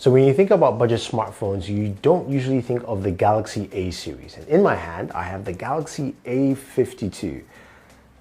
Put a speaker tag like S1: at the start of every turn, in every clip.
S1: So when you think about budget smartphones, you don't usually think of the Galaxy A series. And in my hand, I have the Galaxy A52.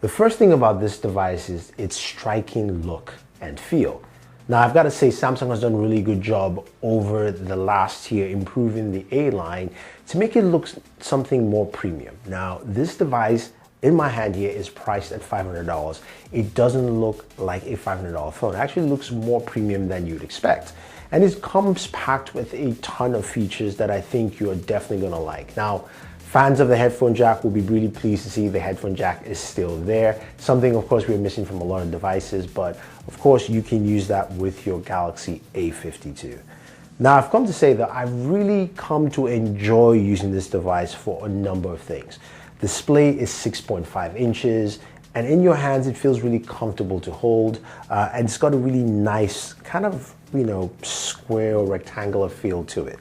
S1: The first thing about this device is its striking look and feel. Now, I've got to say Samsung has done a really good job over the last year improving the A line to make it look something more premium. Now, this device in my hand here is priced at $500. It doesn't look like a $500 phone. It actually looks more premium than you'd expect. And it comes packed with a ton of features that I think you're definitely gonna like. Now, fans of the headphone jack will be really pleased to see the headphone jack is still there. Something, of course, we're missing from a lot of devices, but of course, you can use that with your Galaxy A52. Now, I've come to say that I've really come to enjoy using this device for a number of things. Display is 6.5 inches, and in your hands, it feels really comfortable to hold, and it's got a really nice kind of, square or rectangular feel to it.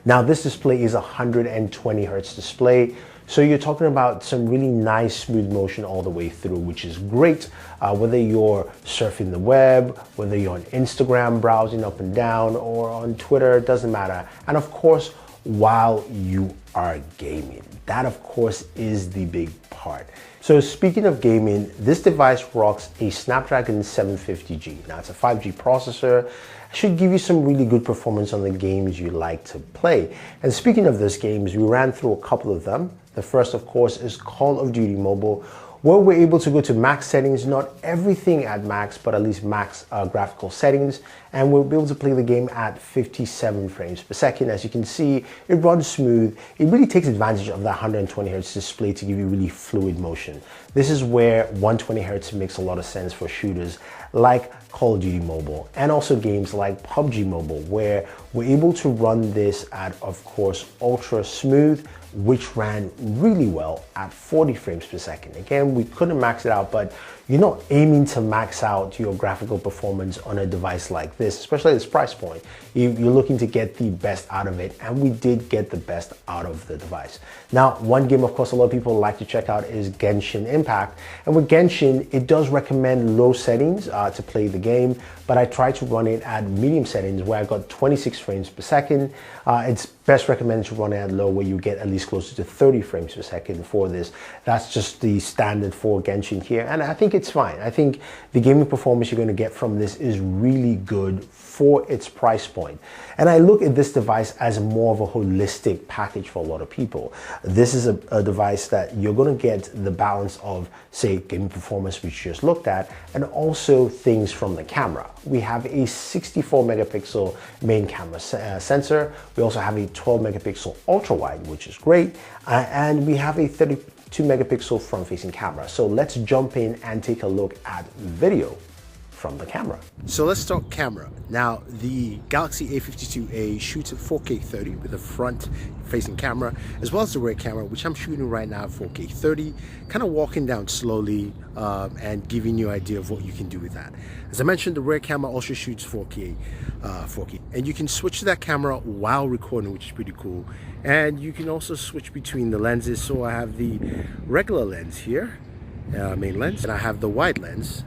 S1: Now, this display is a 120 Hertz display, so you're talking about some really nice smooth motion all the way through, which is great, whether you're surfing the web, whether you're on Instagram browsing up and down, or on Twitter, it doesn't matter. And of course, while you are gaming. That, of course, is the big part. So speaking of gaming, this device rocks a Snapdragon 750G. Now, it's a 5G processor. Should give you some really good performance on the games you like to play. And speaking of those games, we ran through a couple of them. The first, of course, is Call of Duty Mobile, where we're able to go to max settings, not everything at max, but at least max graphical settings. And we'll be able to play the game at 57 frames per second. As you can see, it runs smooth. It really takes advantage of that 120 Hertz display to give you really fluid motion. This is where 120 Hertz makes a lot of sense for shooters like Call of Duty Mobile, and also games like PUBG Mobile, where we're able to run this at, of course, ultra smooth, which ran really well at 40 frames per second. Again, we couldn't max it out, but you're not aiming to max out your graphical performance on a device like this, especially at this price point. You're looking to get the best out of it, and we did get the best out of the device. Now, one game, of course, a lot of people like to check out is Genshin Impact. And with Genshin, it does recommend low settings to play the game, but I tried to run it at medium settings where I got 26 frames per second. It's best recommended to run it at low, where you get at least closer to 30 frames per second for this. That's just the standard for Genshin here, and I think it's fine. I think the gaming performance you're going to get from this is really good for its price point. And I look at this device as more of a holistic package for a lot of people. This is a device that you're going to get the balance of, say, gaming performance, which you just looked at, and also things from the camera. We have a 64 megapixel main camera sensor. We also have a 12 megapixel ultra wide, which is great. And we have a 32 megapixel front facing camera. So let's jump in and take a look at video from the camera. So let's start camera. Now, the Galaxy A52A shoots at 4K 30 with a front facing camera, as well as the rear camera, which I'm shooting right now at 4K 30, kind of walking down slowly and giving you an idea of what you can do with that. As I mentioned, the rear camera also shoots 4K, and you can switch to that camera while recording, which is pretty cool. And you can also switch between the lenses. So I have the regular lens here, main lens, and I have the wide lens,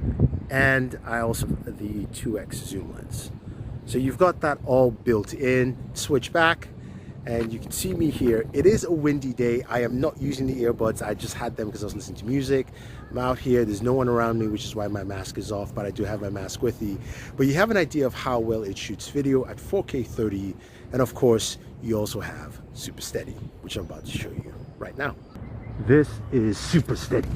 S1: and I also have the 2x zoom lens. So you've got that all built in. Switch back, and you can see me here. It is a windy day. I am not using the earbuds. I just had them because I was listening to music. I'm out here, there's no one around me, which is why my mask is off, but I do have my mask with me. But you have an idea of how well it shoots video at 4K 30, and of course, you also have Super Steady, which I'm about to show you right now. This is Super Steady.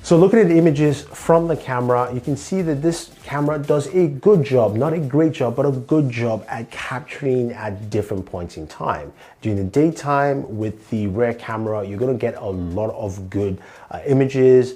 S1: So looking at the images from the camera, you can see that this camera does a good job, not a great job, but a good job at capturing at different points in time. During the daytime with the rear camera, you're gonna get a lot of good images.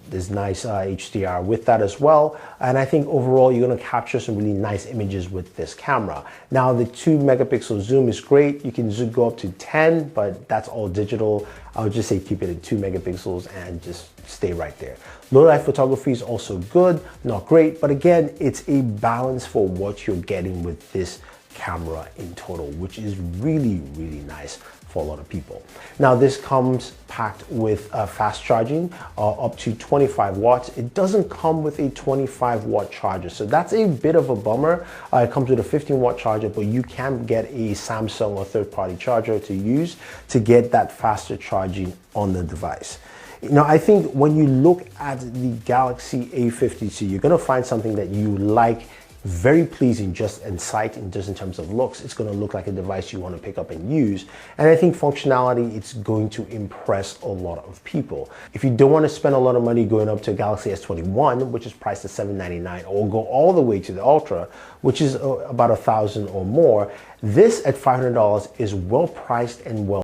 S1: There's nice HDR with that as well. And I think overall, you're gonna capture some really nice images with this camera. Now, the 2 megapixel zoom is great. You can go up to 10, but that's all digital. I would just say keep it at 2 megapixels and just stay right there. Low light photography is also good, not great, but again, it's a balance for what you're getting with this camera in total, which is really, really nice for a lot of people. Now this comes packed with fast charging, up to 25 watts. It doesn't come with a 25-watt charger, so that's a bit of a bummer. It comes with a 15-watt charger, but you can get a Samsung or third-party charger to use to get that faster charging on the device. Now, I think when you look at the Galaxy A52, you're going to find something that you like, very pleasing just in sight and just in terms of looks. It's going to look like a device you want to pick up and use. And I think functionality, it's going to impress a lot of people. If you don't want to spend a lot of money going up to a Galaxy S21, which is priced at $799, or go all the way to the Ultra, which is about $1,000 or more, this at $500 is well priced and well